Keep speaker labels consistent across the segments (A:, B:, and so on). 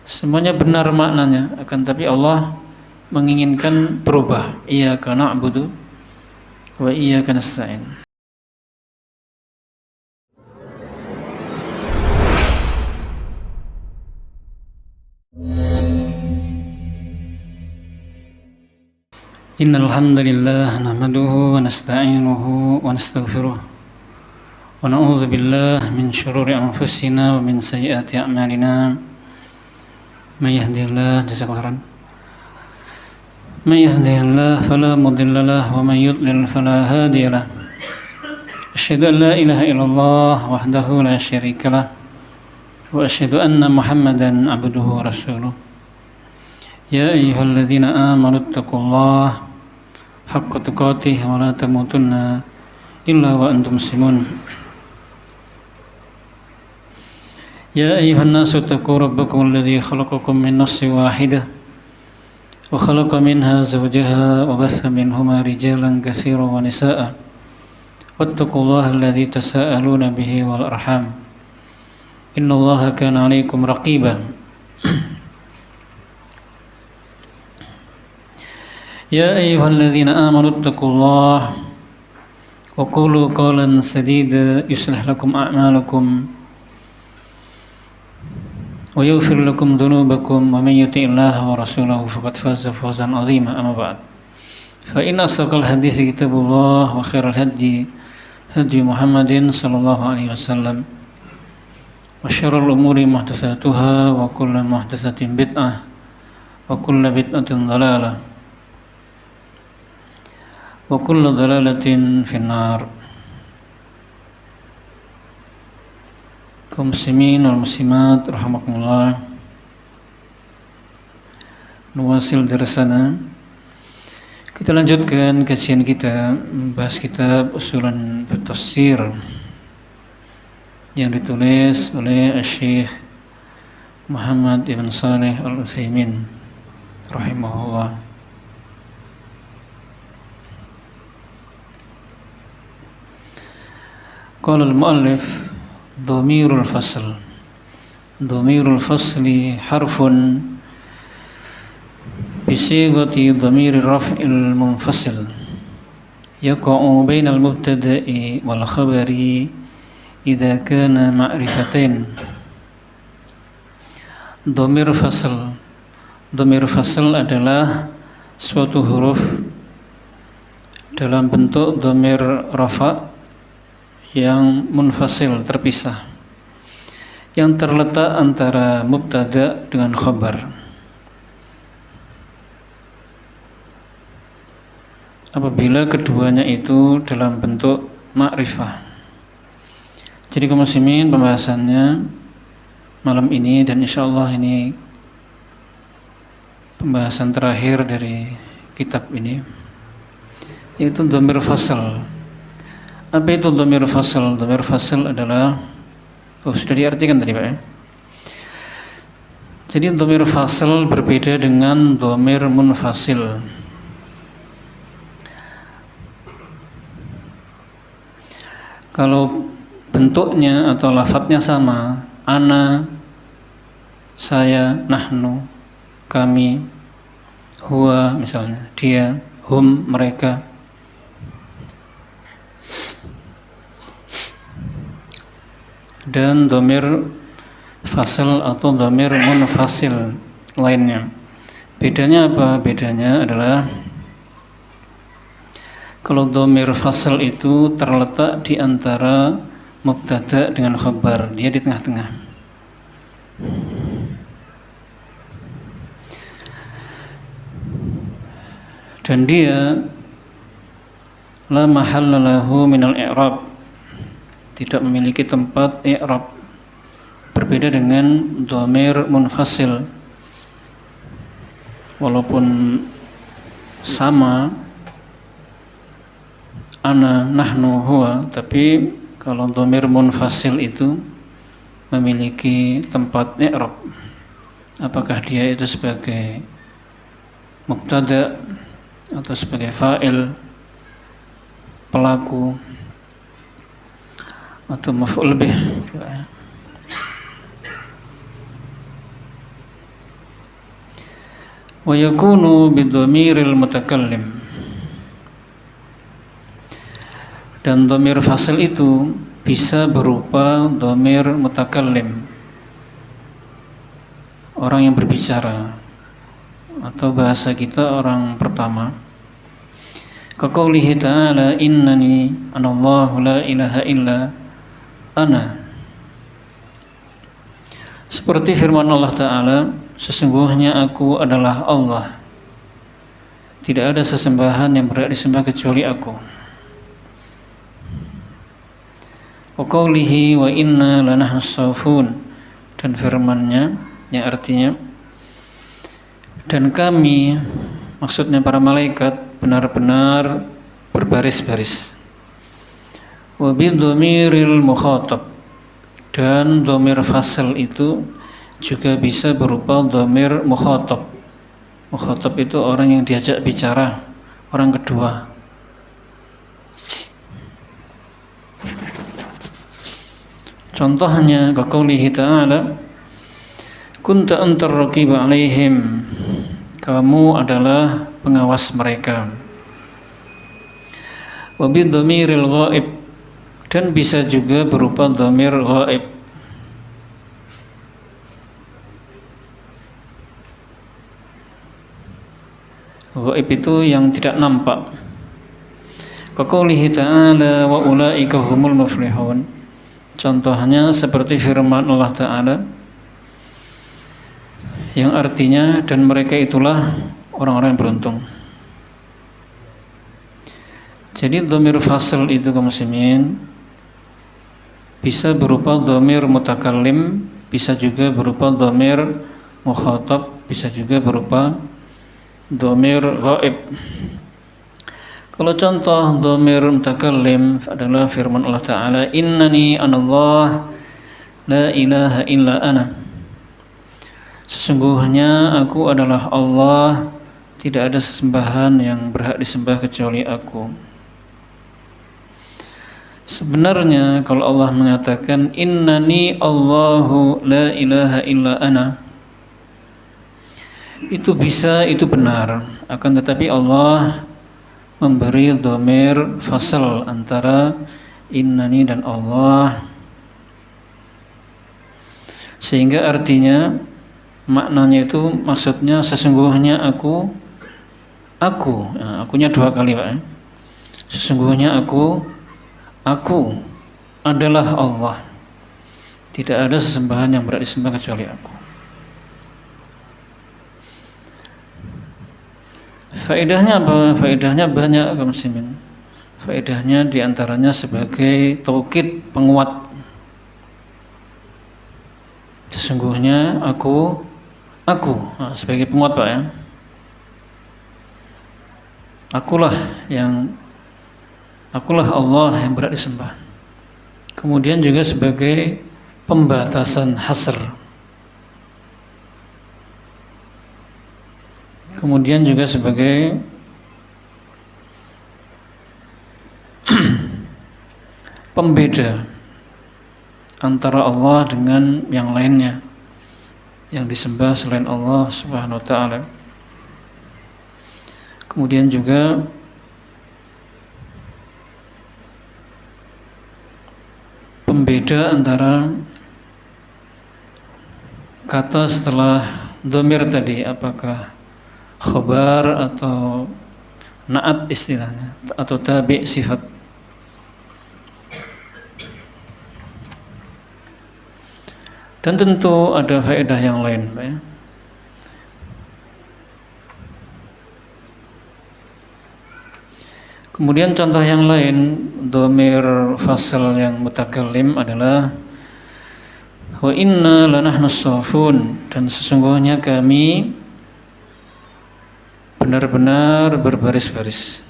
A: Semuanya benar maknanya, akan tapi Allah menginginkan berubah. Iyyaka na'budu wa iyyaka nasta'in. Innal hamdalillah nahmaduhu wa nasta'inuhu wa nastaghfiruh wa na'udzu billahi min shururi anfusina wa min sayyiati a'malina. May yahdihillahu fala mudilla lahu wa may yudlil fala hadiya lahu. Asyhadu an la ilaha illallah wahdahu la syarika lah wa asyhadu anna Muhammadan abduhu wa rasuluh. Ya ayyuhalladzina amanu taqullaha haqqa tuqatih wa la tamutunna illa wa antum muslimun. Ya ayyuhan nasu taqu rabbakum alladzi khalaqakum min nafsin wahidah wa khalaqa minha zawjaha wa batha minhuma rijalan katsiran wa nisaa'a wattaqullaha alladzi tasaaluna bihi wal arham innallaha kana 'alaikum raqiba. Ya ayyuhalladzina amanu taqullaha wa qulu qawlan sadida yuslih lakum a'malakum wa yaghfir lakum dhunubakum wa may yuti'illaha wa rasulahu faqad faza fawzan 'azima. Amma ba'd. Fa inna asdaqal hadithi kitabullah wa khairal hadi hadi Muhammadin sallallahu alaihi wasallam wa syarrul umuri muhdatsatuha wa kullu muhdatsatin bid'ah wa kullu bid'atin dhalalah wa kullu dhalalatin finnar. Kaum muslimin wal muslimat rahimakumullah, nuwasil darsana. Kita lanjutkan kajian kita membahas kitab Ushulun Tafsir yang ditulis oleh Syekh Muhammad ibn Shalih Al-Utsaimin rahimahullah. Qala al-muallif dhamirul fasl. Dhamirul fasli harfun bisighati dhamirir raf'il munfasil yaqa'u bainal mubtada'i wal khabari idza kana ma'rifatain. Dhamir fasl. Dhamir fasl adalah suatu huruf dalam bentuk dhamir rafa' yang munfasil, terpisah, yang terletak antara mubtada dengan khabar. Apabila keduanya itu dalam bentuk ma'rifah. Jadi kaum muslimin, pembahasannya malam ini dan insyaallah ini pembahasan terakhir dari kitab ini, yaitu dhamir fasl. Apa itu dhamir fasl? Dhamir fasl adalah, sudah diartikan tadi Pak ya. Jadi dhamir fasl berbeda dengan dhamir munfasil. Kalau bentuknya atau lafadznya sama, ana, saya, nahnu, kami, huwa misalnya, dia, hum, mereka. Dan dhamir fasl atau dhamir munfasil lainnya. Bedanya apa? Bedanya adalah kalau dhamir fasl itu terletak di antara mubtada dengan khabar, dia di tengah-tengah. Dan dia la mahalla lahu minal i'rab, tidak memiliki tempat i'rab, berbeda dengan dhamir munfasil. Walaupun sama, ana, nahnu, huwa, tapi kalau dhamir munfasil itu memiliki tempat i'rab. Apakah dia itu sebagai mubtada atau sebagai fa'il, pelaku, atau maf'ul bih. wa yakunu bidhamiril mutakallim, dan dhamir fasl itu bisa berupa dhamir mutakallim, orang yang berbicara, atau bahasa kita orang pertama. Kaqaulihi ta'ala innani anallahu la ilaha illa ana, seperti firman Allah Ta'ala, sesungguhnya aku adalah Allah, tidak ada sesembahan yang berhak disembah kecuali aku. Wa qaulihi wa inna lanahnu as-saffun, dan firman-Nya yang artinya dan kami, maksudnya para malaikat, benar-benar berbaris-baris. Wa bidhamiril mukhatab, dan dhamir fasl itu juga bisa berupa dhamir mukhatab. Mukhatab itu orang yang diajak bicara, orang kedua. Contohnya kaqaulihi ta'ala kunta antar raqib alaihim, kamu adalah pengawas mereka. Wa bidhamiril ghaib, dan bisa juga berupa dhamir ghaib. Ghaib itu yang tidak nampak. Kaqaulihi ta'ala wa ulaika humul muflihun, contohnya seperti firman Allah Ta'ala yang artinya dan mereka itulah orang-orang yang beruntung. Jadi dhamir fasl itu kaum muslimin bisa berupa dhamir mutakallim, bisa juga berupa dhamir mukhatab, bisa juga berupa dhamir ghaib. Kalau contoh dhamir mutakallim adalah firman Allah Ta'ala innani anallah la ilaha illa ana, sesungguhnya aku adalah Allah, tidak ada sesembahan yang berhak disembah kecuali aku. Sebenarnya kalau Allah menyatakan innani Allahu la ilaha illa ana, itu bisa, itu benar, akan tetapi Allah memberi dhamir fasl antara innani dan Allah, sehingga artinya, maknanya itu maksudnya sesungguhnya aku, nah, akunya dua kali Pak. Sesungguhnya aku adalah Allah, tidak ada sesembahan yang berhak disembah kecuali aku. Faedahnya apa? Faedahnya banyak kaum muslimin. Faedahnya diantaranya sebagai taukid, penguat. Sesungguhnya aku, nah, sebagai penguat Pak ya. Akulah Allah yang berhak disembah. Kemudian juga sebagai pembatasan hasr. Kemudian juga sebagai pembeda antara Allah dengan yang lainnya yang disembah selain Allah Subhanahu wa ta'ala. Kemudian juga pembeda antara kata setelah dhamir tadi, apakah khabar atau na'at istilahnya, atau tabi' sifat. Dan tentu ada faedah yang lain Pak ya. Kemudian contoh yang lain dhamir fasl yang mutakallim adalah wa inna lanahnu as-saffun, dan sesungguhnya kami benar-benar berbaris-baris.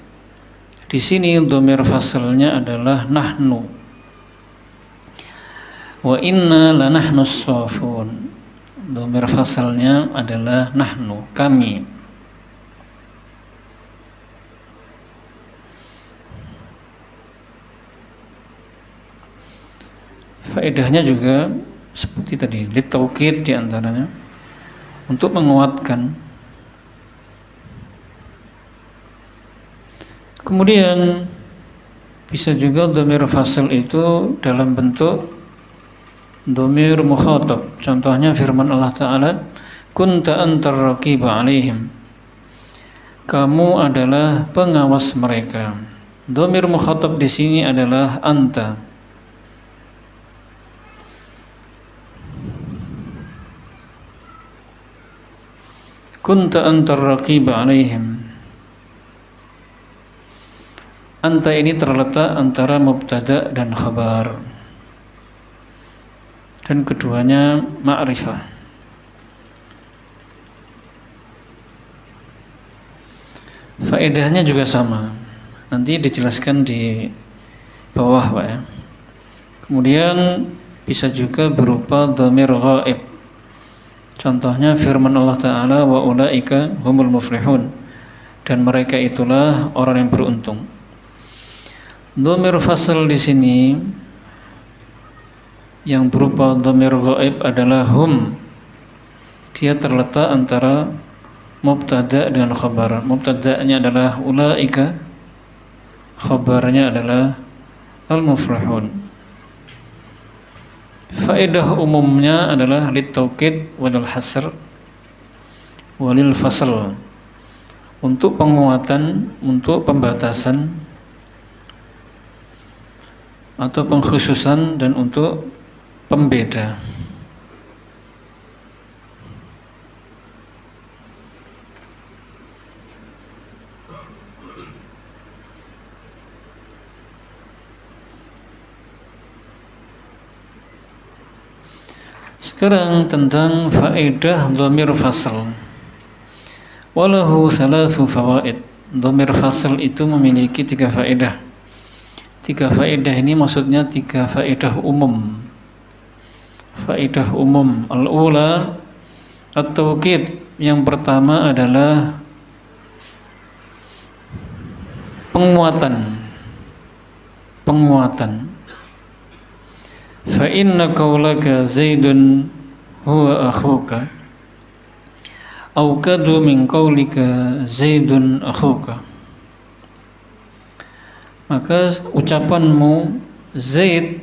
A: Di sini dhamir faslnya adalah nahnu. Wa inna lanahnu as-saffun, dhamir faslnya adalah nahnu, kami. Faedahnya juga seperti tadi, litaukid diantaranya, untuk menguatkan Kemudian bisa juga dhamir fasl itu dalam bentuk dhamir mukhatab. Contohnya firman Allah Ta'ala, kunta antar raqiba alaihim, kamu adalah pengawas mereka. Dhamir mukhatab di sini adalah anta. Kunta antar raqiba alaihim. Anta ini terletak antara mubtada dan khabar, dan keduanya ma'rifah. Faedahnya juga sama, nanti dijelaskan di bawah Pak ya. Kemudian bisa juga berupa dhamir ghaib. Contohnya firman Allah Ta'ala, wa ulaika humul muflihun, dan mereka itulah orang yang beruntung. Dhamir fasl di sini yang berupa dhamir ghaib adalah hum. Dia terletak antara mubtada dengan khabar. Mubtada'nya adalah ulaika, khabarnya adalah al-muflihun. Faedah umumnya adalah litaukid walil hasr walil fasl, untuk penguatan, untuk pembatasan atau pengkhususan, dan untuk pembeda. Sekarang tentang faedah dhamir fasl. Walahu thalathu fawaid. Dhamir fasl itu memiliki 3 faedah. 3 faedah ini maksudnya 3 faedah umum. Faedah umum al-ula at-tawkid. Yang pertama adalah penguatan. Fa inna qawlaka Zaidun huwa akhuka awkadu min qawlika Zaidun akhuka. Maka ucapanmu Zaid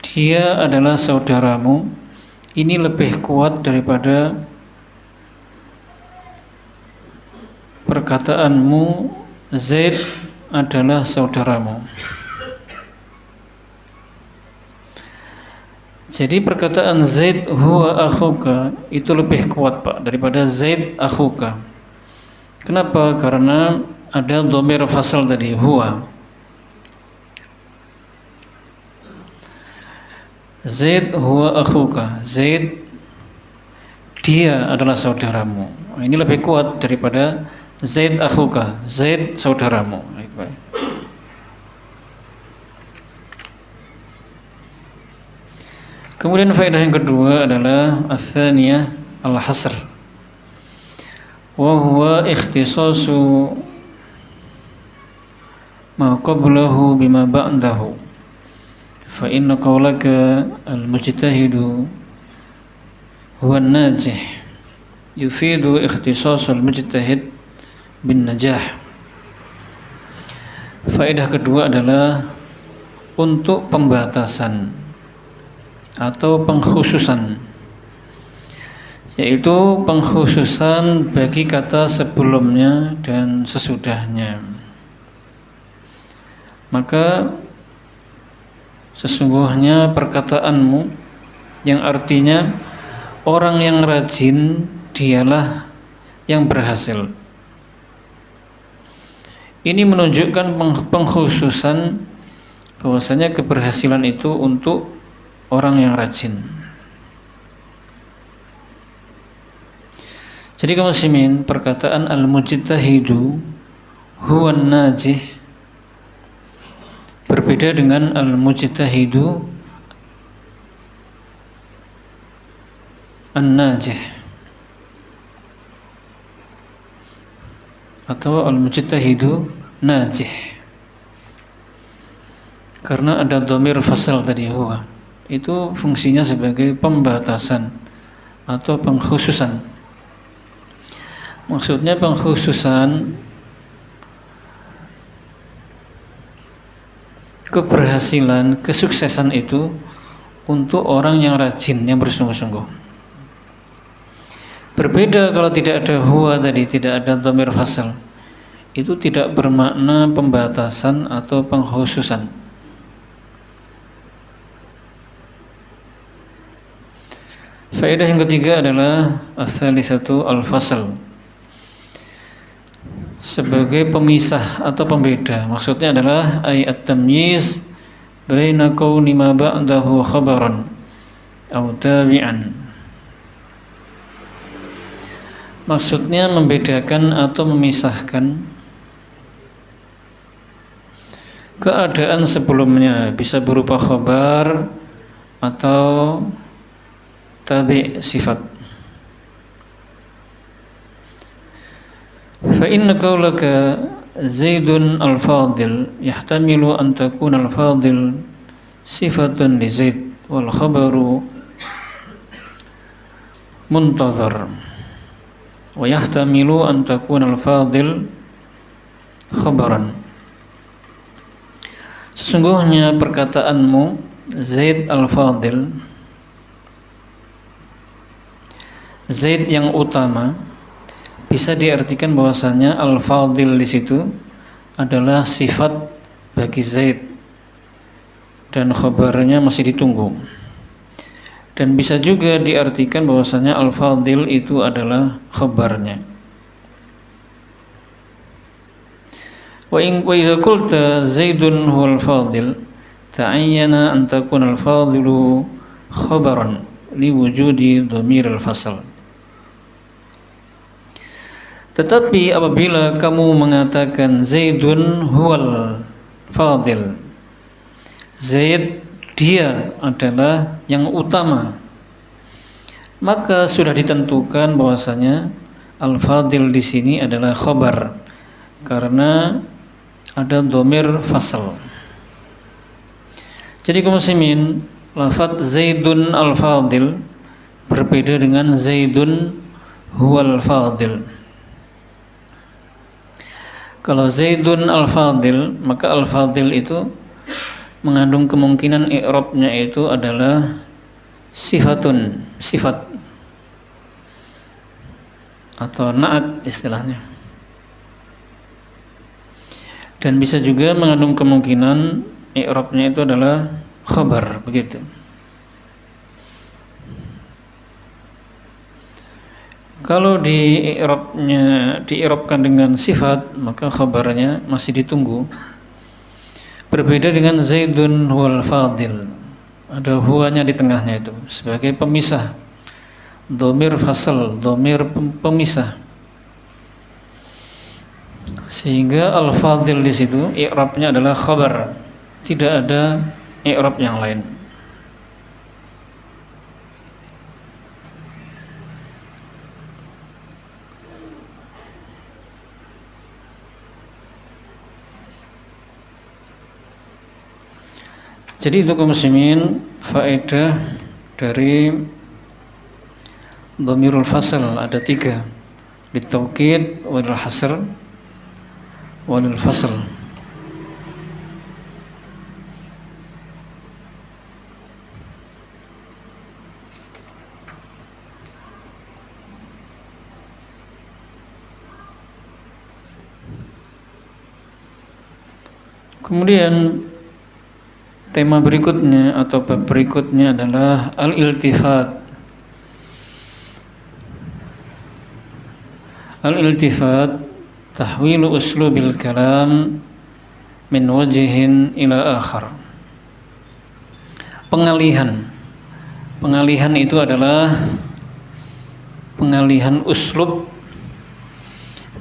A: dia adalah saudaramu ini lebih kuat daripada perkataanmu Zaid adalah saudaramu. Jadi perkataan Zaid huwa akhuka itu lebih kuat Pak daripada Zaid akhuka. Kenapa? Karena ada dhamir fasl tadi, huwa. Zaid huwa akhuka, Zaid dia adalah saudaramu. Ini lebih kuat daripada Zaid akhuka, Zaid saudaramu. Baik. Kemudian faedah yang kedua adalah ats-tsaniyah al-hasr, wa huwa ikhtisasu ma qablahu bima ba'dahu. Fa inna qawlaka al-mujtahidu huwa an-najih yufidu ikhtisas al-mujtahid bin najah. Faedah kedua adalah untuk pembatasan atau pengkhususan, yaitu pengkhususan bagi kata sebelumnya dan sesudahnya. Maka sesungguhnya perkataanmu yang artinya orang yang rajin dialah yang berhasil, ini menunjukkan pengkhususan bahwasanya keberhasilan itu untuk orang yang rajin. Jadi kaum muslimin, perkataan al-mujtahidu huwa an-najih berbeda dengan al-mujtahidu an-najih atau al-mujtahidu najih, karena ada dhamir fasl tadi huwa. Itu fungsinya sebagai pembatasan atau pengkhususan. Maksudnya pengkhususan keberhasilan, kesuksesan itu untuk orang yang rajin, yang bersungguh-sungguh. Berbeda kalau tidak ada huwa tadi, tidak ada dhamir fasal, itu tidak bermakna pembatasan atau pengkhususan. Faedah yang ketiga adalah ats-tsalitsatu al-fasl, sebagai pemisah atau pembeda. Maksudnya adalah ay at-tamyiz baina kauni ma ba'dahu khabaran aw tabi'an. Maksudnya membedakan atau memisahkan keadaan sebelumnya, bisa berupa khabar atau tabi' sifat. Fa inna qawlaka Zaidun al-fadil yahtamilu an takuna al-fadil sifatan li Zaid wal khabaru muntazar, wa yahtamilu an takuna al-fadil khabaran. Sesungguhnya perkataanmu Zaid al-fadil, Zaid yang utama, bisa diartikan bahwasanya al-fadil di situ adalah sifat bagi Zaid dan khabarnya masih ditunggu. Dan bisa juga diartikan bahwasanya al-fadil itu adalah khabarnya. Wa idza qulta Zaidun huwal fadil ta'ayyana an takuna al-fadilu khabaran liwujudi dhamir al-fasl. Tetapi apabila kamu mengatakan Zaidun huwal fadil, Zaid dia adalah yang utama, maka sudah ditentukan bahwasanya al-fadil di sini adalah khabar karena ada dhamir fasl. Jadi kaum muslimin, lafaz Zaidun al-fadil berbeda dengan Zaidun huwal fadil. Kalau Zaidun al-fadil, maka al-fadil itu mengandung kemungkinan i'rabnya itu adalah sifatun, sifat atau na'at istilahnya. Dan bisa juga mengandung kemungkinan i'rabnya itu adalah khabar, begitu. Kalau diirabkan dengan sifat, maka khabarnya masih ditunggu. Berbeda dengan Zaidun huwal fadil, ada huwanya di tengahnya itu sebagai pemisah, dhamir fasal, dhamir pemisah. Sehingga al-fadil di situ i'rabnya adalah khabar, tidak ada i'rab yang lain. Jadi untuk kaum muslimin, faedah dari dhamirul fasl ada 3, litaukid, walil hasr, walil fasl. Kemudian tema berikutnya atau bab berikutnya adalah al-iltifat. Al-iltifat tahwilu uslubil kalam min wajhin ila akhar. Pengalihan. Pengalihan itu adalah pengalihan uslub.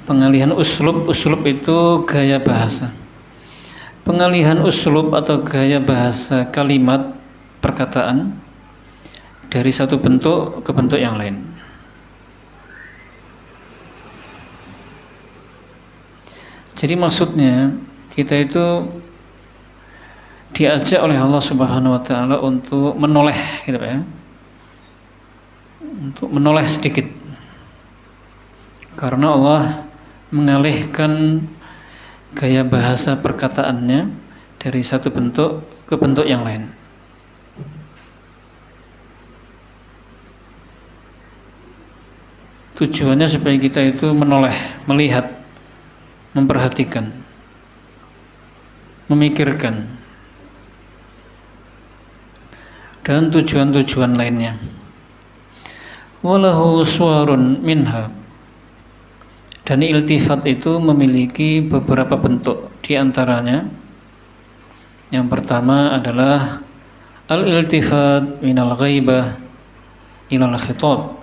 A: Pengalihan uslub, uslub itu gaya bahasa. Pengalihan uslub atau gaya bahasa kalimat perkataan dari satu bentuk ke bentuk yang lain. Jadi maksudnya kita itu diajak oleh Allah Subhanahu wa taala untuk menoleh gitu ya. Untuk menoleh sedikit. Karena Allah mengalihkan gaya bahasa perkataannya dari satu bentuk ke bentuk yang lain. Tujuannya supaya kita itu menoleh, melihat, memperhatikan, memikirkan, dan tujuan-tujuan lainnya. Walahu suwarun minha, dan iltifat itu memiliki beberapa bentuk. Di antaranya yang pertama adalah al-iltifat minal ghaibah ilal khitab,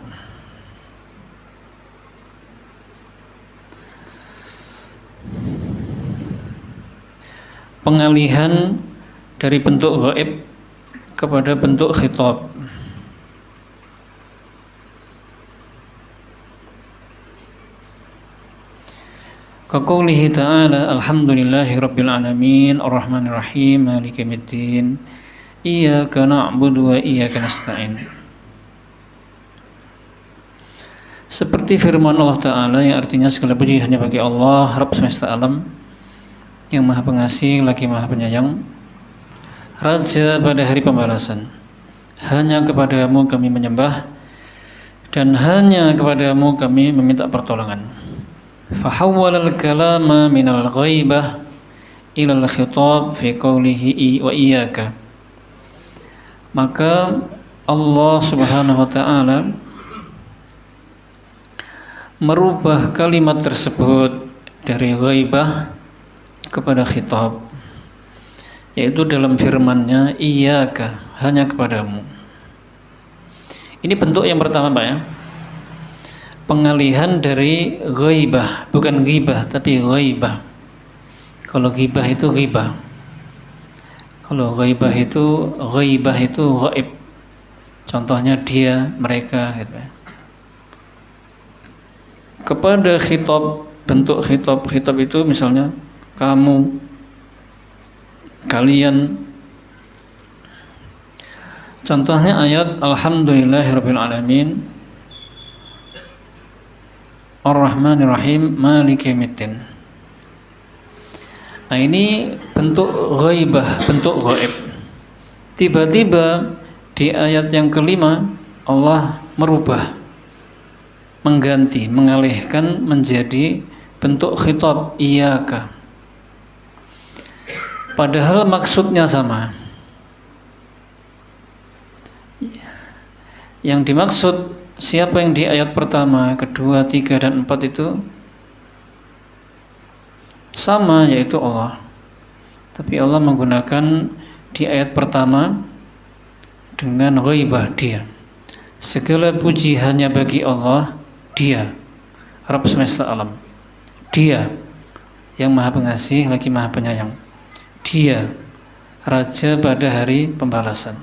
A: pengalihan dari bentuk ghaib kepada bentuk khitab. Kaqoulihi ta'ala alhamdulillahi rabbil alamin arrahmanir rahim maliki yaumiddin iyyaka na'budu wa iyyaka nasta'in. Seperti firman Allah Ta'ala yang artinya segala puji hanya bagi Allah Rabb semesta alam, yang maha pengasih lagi maha penyayang, Raja pada hari pembalasan. Hanya kepadamu kami menyembah, dan hanya kepadamu kami meminta pertolongan. Fahawwalal kalama minal ghaibah ilal khitab fi qawlihi wa iyyaka. Maka Allah Subhanahu wa ta'ala merubah kalimat tersebut dari ghaibah kepada khitab, yaitu dalam firman-Nya iyyaka, hanya kepadamu. Ini bentuk yang pertama, Pak, ya. Pengalihan dari ghaibah, bukan ghibah tapi ghaibah. Kalau ghibah itu ghibah. Kalau ghaibah itu ghaib. Contohnya dia, mereka, gitu ya. Kepada khitab, bentuk khitab itu misalnya kamu, kalian. Contohnya ayat alhamdulillahirabbil alamin arrahmanir rahim maliki yaumiddin. Nah, ini bentuk ghaibah, bentuk ghaib. Tiba-tiba di ayat yang kelima Allah merubah, mengganti, mengalihkan menjadi bentuk khitab iyyaka. Padahal maksudnya sama. Yang dimaksud siapa yang di ayat pertama, kedua, tiga, dan empat itu sama, yaitu Allah. Tapi Allah menggunakan di ayat pertama dengan ghaibah, dia. Segala puji hanya bagi Allah, dia Rabb semesta alam, dia yang maha pengasih lagi maha penyayang, dia Raja pada hari pembalasan.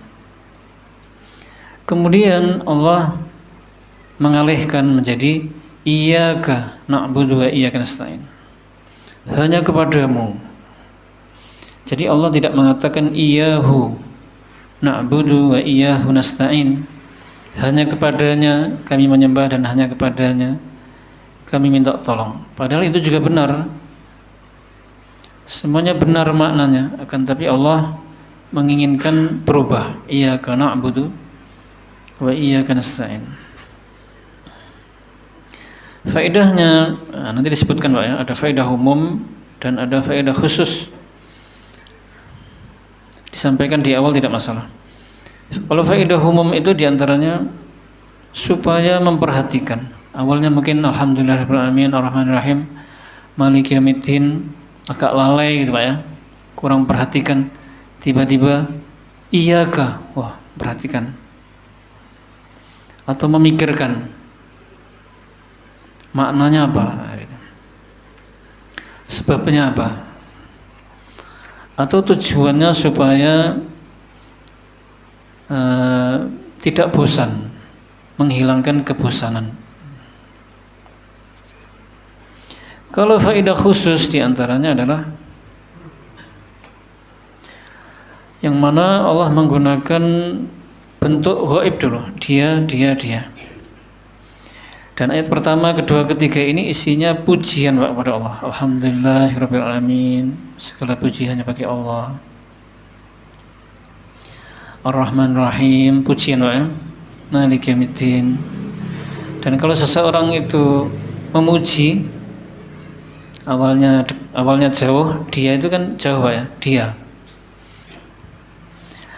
A: Kemudian Allah mengalihkan menjadi iyyaka na'budu wa iyyaka nasta'in, hanya kepadamu. Jadi Allah tidak mengatakan iyyahu na'budu wa iyyahu nasta'in, hanya kepadanya kami menyembah dan hanya kepadanya kami minta tolong. Padahal itu juga benar, semuanya benar maknanya, akan tapi Allah menginginkan berubah, iyyaka na'budu wa iyyaka nasta'in. Faedahnya nanti disebutkan, Pak, ya, ada faedah umum dan ada faedah khusus. Disampaikan di awal tidak masalah. Kalau faedah umum itu diantaranya supaya memperhatikan. Awalnya mungkin alhamdulillahirabbil alamin arrahmanir rahim maliki yaumiddin, agak lalai gitu, Pak, ya, kurang perhatikan. Tiba-tiba iyyaka, wah, perhatikan atau memikirkan maknanya apa, sebabnya apa, atau tujuannya supaya tidak bosan, menghilangkan kebosanan. Kalau faedah khusus diantaranya adalah yang mana Allah menggunakan bentuk ghaib dulu, dia. Dan ayat pertama, kedua, ketiga ini isinya pujian, Pak, kepada Allah. Alhamdulillahirabbil alamin, segala puji hanya bagi Allah. Ar-Rahman Rahim, pujian ya, Maliki Yaumiddin. Dan kalau seseorang itu memuji, awalnya jauh, dia itu kan jauh ya, dia.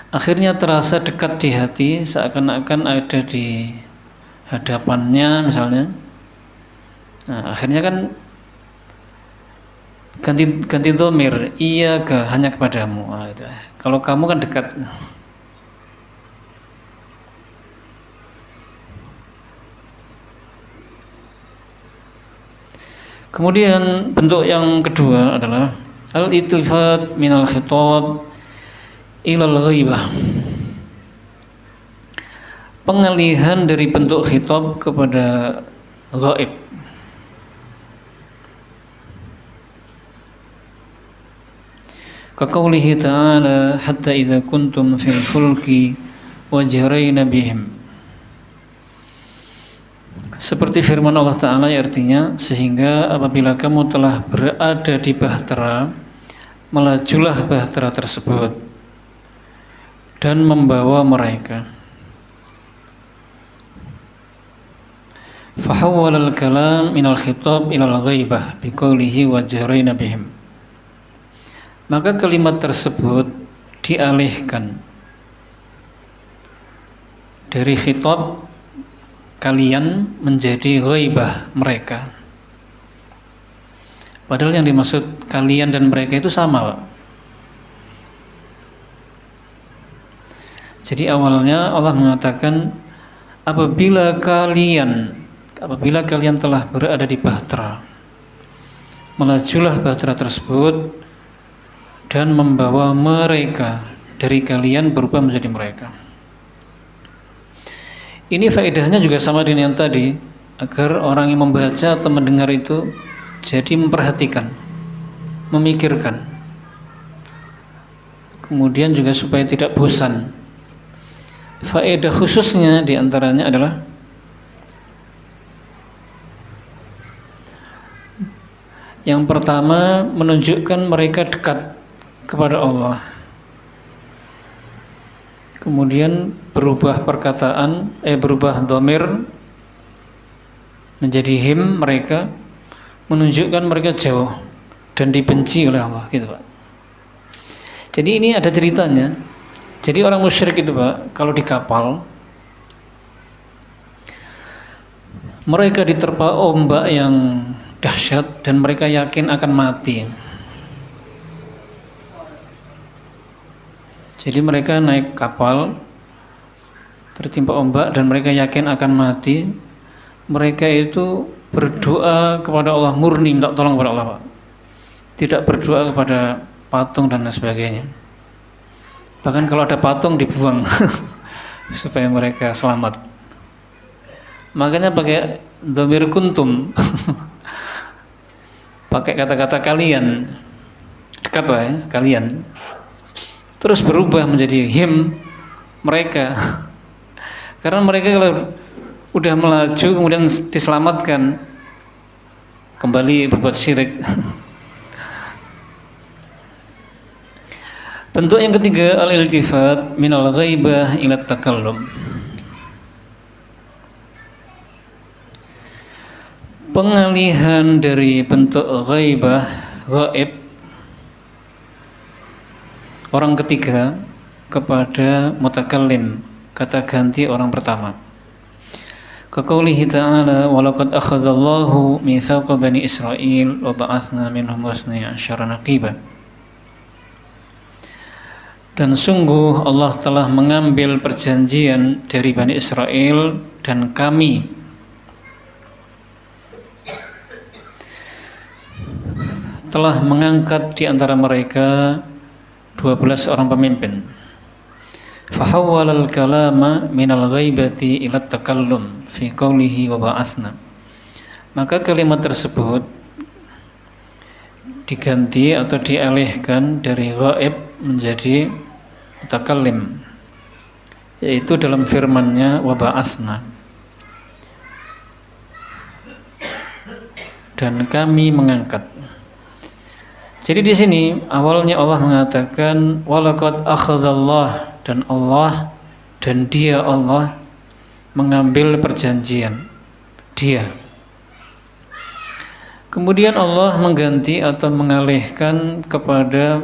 A: Akhirnya terasa dekat di hati, seakan-akan ada di hadapannya misalnya. Nah, akhirnya kan ganti dhamir, iya ke hanya kepadamu. Nah, itu. Kalau kamu kan dekat. Kemudian bentuk yang kedua adalah al-iltifat minal khitab ilal ghaibah. Pengalihan dari bentuk khitab kepada ghaib. Kaqaulihi ta'ala hatta idza kuntum fil fulki wajrayna bihim. Seperti firman Allah Ta'ala, artinya sehingga apabila kamu telah berada di bahtera, melajulah bahtera tersebut dan membawa mereka. Fahawwala al-kalam minal khitab ilal ghaibah biqaulihi wajrayna bihim. Maka kalimat tersebut dialihkan dari khitab kalian menjadi ghaibah mereka. Padahal yang dimaksud kalian dan mereka itu sama, Pak. Jadi awalnya Allah mengatakan apabila kalian telah berada di bahtera, melajulah bahtera tersebut dan membawa mereka dari kalian berubah menjadi mereka. Ini faedahnya juga sama dengan yang tadi, agar orang yang membaca atau mendengar itu jadi memperhatikan, memikirkan. Kemudian juga supaya tidak bosan. Faedah khususnya diantaranya adalah yang pertama, menunjukkan mereka dekat kepada Allah. Kemudian berubah perkataan, berubah dhamir menjadi him mereka, menunjukkan mereka jauh dan dibenci oleh Allah, gitu Pak. Jadi ini ada ceritanya. Jadi orang musyrik itu Pak, kalau di kapal mereka diterpa ombak yang dahsyat dan mereka yakin akan mati. Jadi mereka naik kapal tertimpa ombak dan mereka yakin akan mati. Mereka itu berdoa kepada Allah, murni minta tolong kepada Allah, Pak. Tidak berdoa kepada patung dan lain sebagainya. Bahkan kalau ada patung dibuang supaya mereka selamat. Makanya pakai dhamir kuntum. Pakai kata-kata kalian. Dekat lah ya, kalian. Terus berubah menjadi him mereka. Karena mereka kalau udah melaju kemudian diselamatkan, kembali berbuat syirik. Bentuk yang ketiga, al-iltifat minal ghaibah ila takallum. Pengalihan dari bentuk ghaibah, ghaib, orang ketiga kepada mutakallim, kata ganti orang pertama. Kaqaulihi ta'ala walaqad akhadallahu mitsaqa bani Israil wa ba'atsna minhum 12 naqiban. Dan sungguh Allah telah mengambil perjanjian dari Bani Israel dan kami telah mengangkat di antara mereka 12 orang pemimpin. Fahawwalal kalama minal ghaibati ila takallum fi qawlihi wa ba'atsna. Maka kalimat tersebut diganti atau dialihkan dari ghaib menjadi mutakallim, yaitu dalam firman-Nya wa ba'atsna, dan kami mengangkat. Jadi di sini awalnya Allah mengatakan walaqad akhadallah dan Allah dan Dia Allah mengambil perjanjian. Dia. Kemudian Allah mengganti atau mengalihkan kepada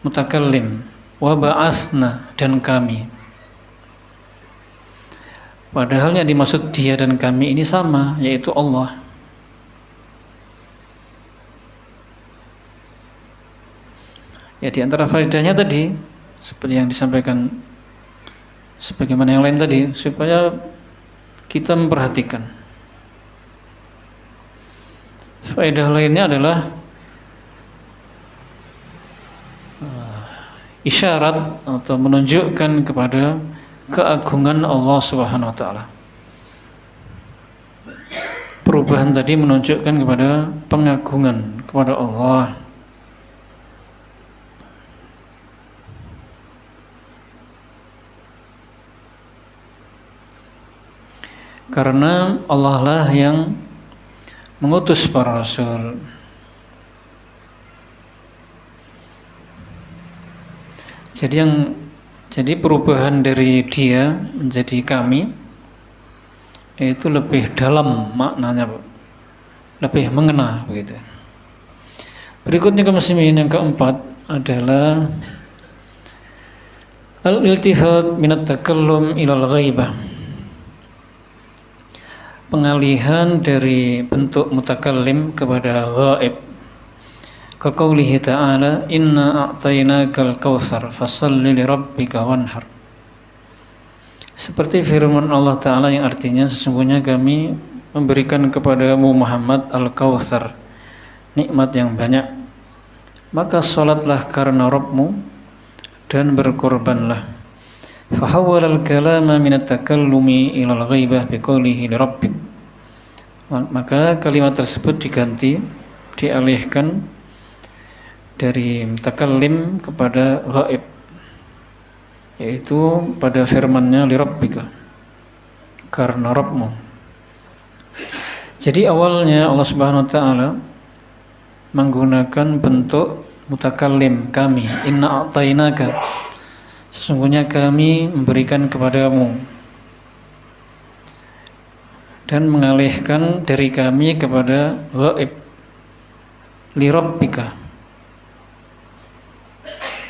A: mutakallim, wa ba'atsna, dan kami. Padahal yang dimaksud Dia dan kami ini sama, yaitu Allah. Ya, di antara faedahnya tadi seperti yang disampaikan sebagaimana yang lain tadi, supaya kita memperhatikan. Faedah lainnya adalah isyarat atau menunjukkan kepada keagungan Allah Subhanahu wa taala. Perubahan tadi menunjukkan kepada pengagungan kepada Allah. Karena Allah lah yang mengutus para rasul. Jadi perubahan dari Dia menjadi kami itu lebih dalam maknanya, lebih mengena begitu. Berikutnya kaum muslimin yang keempat adalah al-iltifat minat takallum ilal ghaibah. Pengalihan dari bentuk mutakallim kepada ghaib. Kaqaulihi ta'ala, inna a'tainakal kautsar fashalli lirabbika wanhar. Seperti firman Allah Ta'ala yang artinya sesungguhnya kami memberikan kepadamu Muhammad al-kautsar, nikmat yang banyak, maka salatlah karena Rabbmu dan berkorbanlah. Fahawwala al-kalama min at-takallumi ila al-ghaibah biqaulihi li rabbik. Maka kalimat tersebut dialihkan dari mutakallim kepada ghaib, yaitu pada firman-Nya li rabbika, karena Rabbmu. Jadi awalnya Allah Subhanahu wa taala menggunakan bentuk mutakallim, kami, inna a'tainaka, sesungguhnya kami memberikan kepadamu, dan mengalihkan dari kami kepada ghaib, li rabbika,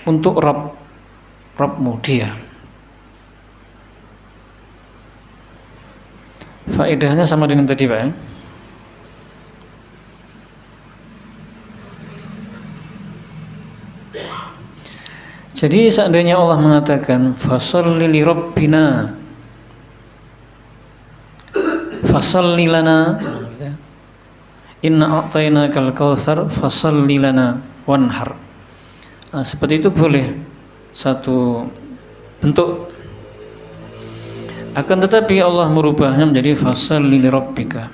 A: untuk Rabbmu, Dia. Faedahnya sama dengan tadi, Pak, ya? Jadi seandainya Allah mengatakan fasholli li rabbina, fasholli lana, inna a'tainakal kautsar fasholli lana wanhar. Nah, seperti itu boleh satu bentuk. Akan tetapi Allah merubahnya menjadi fasholli li rabbika.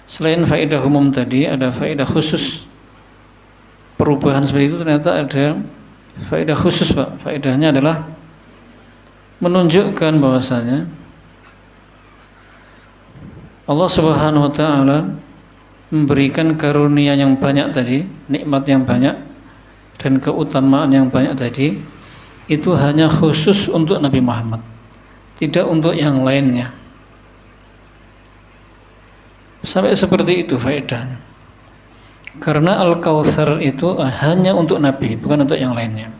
A: Selain faedah umum tadi, ada faedah khusus. Perubahan seperti itu ternyata ada faedah khusus, Pak. Faedahnya adalah menunjukkan bahwasanya Allah Subhanahu wa taala memberikan karunia yang banyak tadi, nikmat yang banyak dan keutamaan yang banyak tadi, itu hanya khusus untuk Nabi Muhammad, tidak untuk yang lainnya. Sampai seperti itu faedahnya. Karena Al-Kautsar itu hanya untuk Nabi, bukan untuk yang lainnya.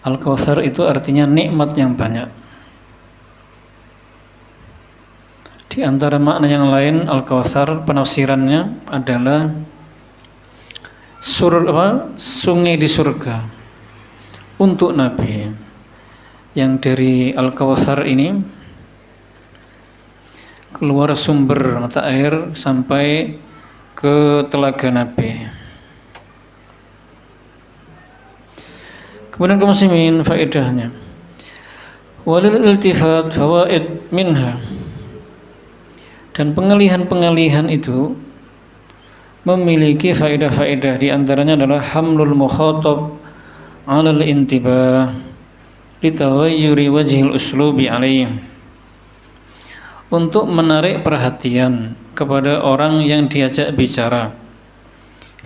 A: Al-Kautsar itu artinya nikmat yang banyak. Di antara makna yang lain, Al-Kautsar penafsirannya adalah sungai di surga untuk Nabi. Yang dari Al-Kautsar ini keluar sumber mata air sampai ke telaga Nabi. Kemudian kaum muslimin, faedahnya walil iltifat fawaid minha, dan pengalihan-pengalihan itu memiliki faedah-faedah. Di antaranya adalah hamlul mukhatab 'ala al-intibah li taghayyuri wajhil uslubi 'alaihi, untuk menarik perhatian kepada orang yang diajak bicara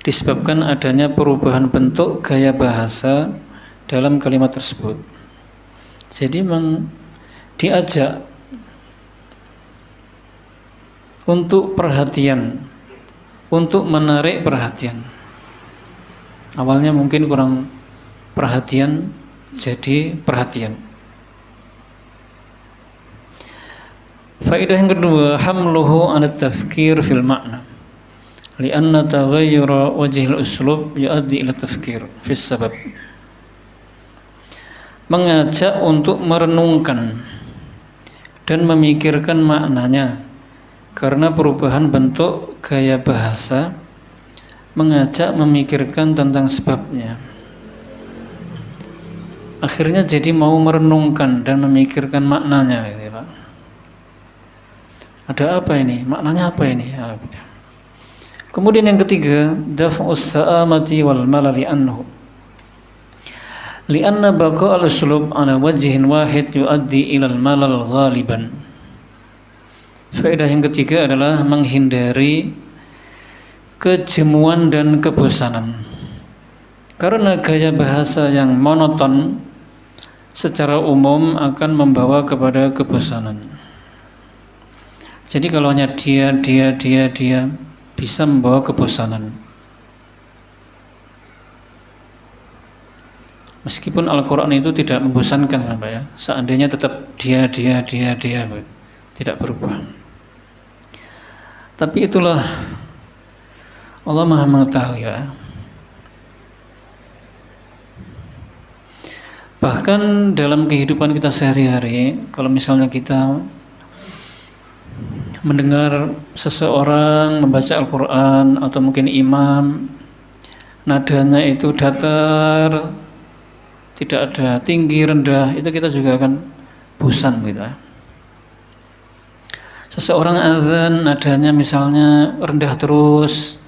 A: disebabkan adanya perubahan bentuk gaya bahasa dalam kalimat tersebut. Jadi diajak untuk perhatian, untuk menarik perhatian. Awalnya mungkin kurang perhatian, jadi perhatian. Faedah yang kedua, hamluhu 'ala tafkir fil ma'na. Lianna taghayyura wajhil uslub yuaddi ila tafkir fis sabab. Mengajak untuk merenungkan dan memikirkan maknanya, karena perubahan bentuk gaya bahasa mengajak memikirkan tentang sebabnya. Akhirnya jadi mau merenungkan dan memikirkan maknanya, gitu, Pak. Ada apa ini? Maknanya apa ini? Ya, kemudian yang ketiga, daf'us sa'amati wal malali anhu. Lianna baqa al-uslub ala wajhin wahid yuaddi ilal malal ghaliban. Faedah yang ketiga adalah menghindari kejemuan dan kebosanan. Karena gaya bahasa yang monoton secara umum akan membawa kepada kebosanan. Jadi kalau hanya dia bisa membawa kebosanan. Meskipun Al-Quran itu tidak membosankan, Pak ya. Seandainya tetap dia tidak berubah. Tapi itulah Allah Maha mengetahui, ya. Bahkan dalam kehidupan kita sehari-hari, kalau misalnya kita mendengar seseorang membaca Al-Quran atau mungkin imam, nadanya itu datar, tidak ada tinggi rendah, itu kita juga akan bosan gitu. Seseorang azan nadanya misalnya rendah terus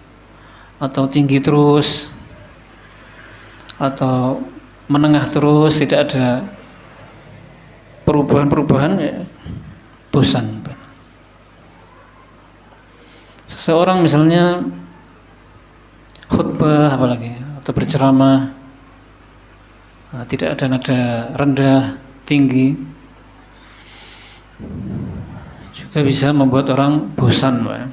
A: atau tinggi terus atau menengah terus, tidak ada perubahan-perubahan, ya, bosan. Seseorang misalnya khutbah apalagi atau berceramah, tidak ada nada rendah, tinggi, juga bisa membuat orang bosan, Pak.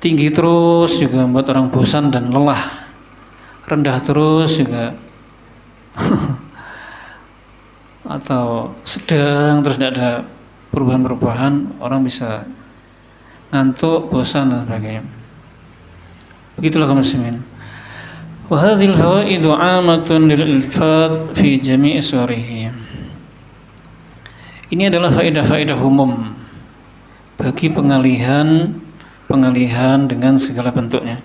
A: Tinggi terus juga membuat orang bosan dan lelah. Rendah terus juga atau sedang terus tidak ada perubahan-perubahan, orang bisa ngantuk, bosan dan sebagainya. Begitulah kaum muslimin. Wa hadhil fawaidu 'amatun lil ilfat fi jami'i suwarihi. Ini adalah faedah-faedah umum bagi pengalihan dengan segala bentuknya.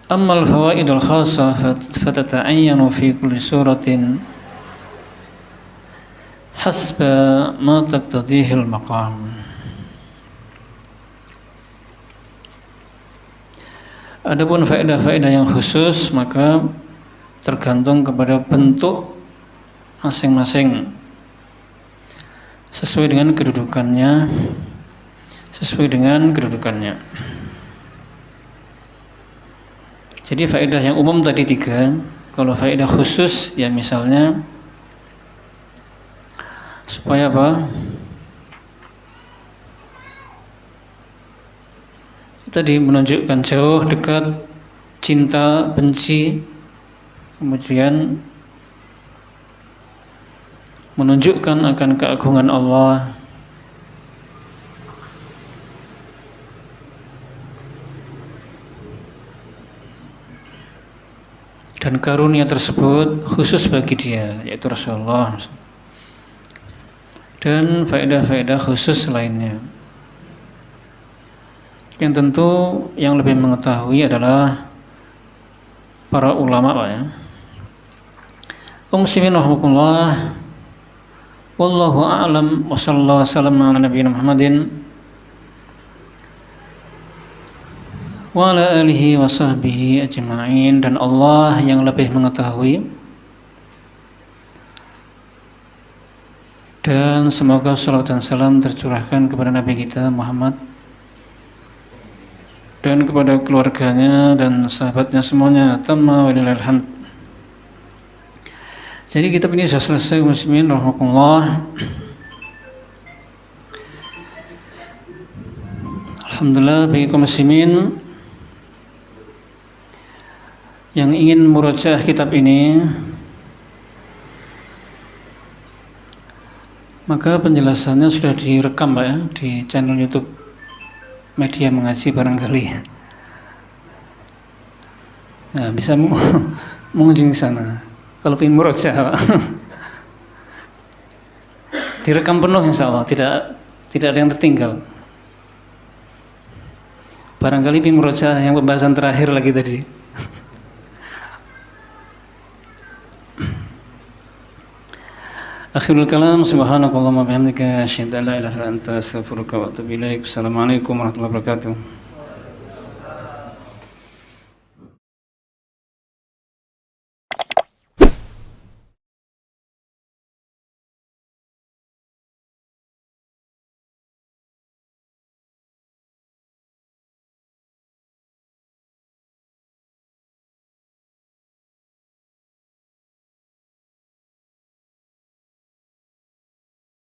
A: Ammal fawaidul khassah fatata'ayyanu fi kulli suratin hasba ma taqtadihil maqam. Adapun faedah-faedah yang khusus maka tergantung kepada bentuk masing-masing sesuai dengan kedudukannya. Jadi faedah yang umum tadi 3, kalau faedah khusus ya misalnya supaya apa? Tadi menunjukkan jauh, dekat, cinta, benci, kemudian menunjukkan akan keagungan Allah, dan karunia tersebut khusus bagi dia, yaitu Rasulullah, dan faedah-faedah khusus lainnya. Yang tentu yang lebih mengetahui adalah para ulama, Pak ya. Kaum muslimin rahimakumullah, wallahu a'lam wa sallallahu wasallam ala nabiyina Muhammadin wa ala alihi wa sahbihi ajma'in, dan Allah yang lebih mengetahui, dan semoga salawat dan salam tercurahkan kepada Nabi kita Muhammad dan kepada keluarganya dan sahabatnya semuanya. Tamma walillahil hamd. Jadi kitab ini sudah selesai, muslimin rahimakumullah. Alhamdulillah, bagi kaum muslimin yang ingin murojaah kitab ini, maka penjelasannya sudah direkam Pak ya di channel YouTube Media Mengaji barangkali. Nah, bisa mengunjungi sana kalau ingin murojaah. Direkam penuh insyaallah, tidak ada yang tertinggal. Barangkali ingin murojaah yang pembahasan terakhir lagi tadi. Akhirul kalam, subhanakallahumma bihamdika asyhadu an la ilaha illa anta astaghfiruka wa atubu ilaik. Assalamualaikum warahmatullahi wabarakatuh.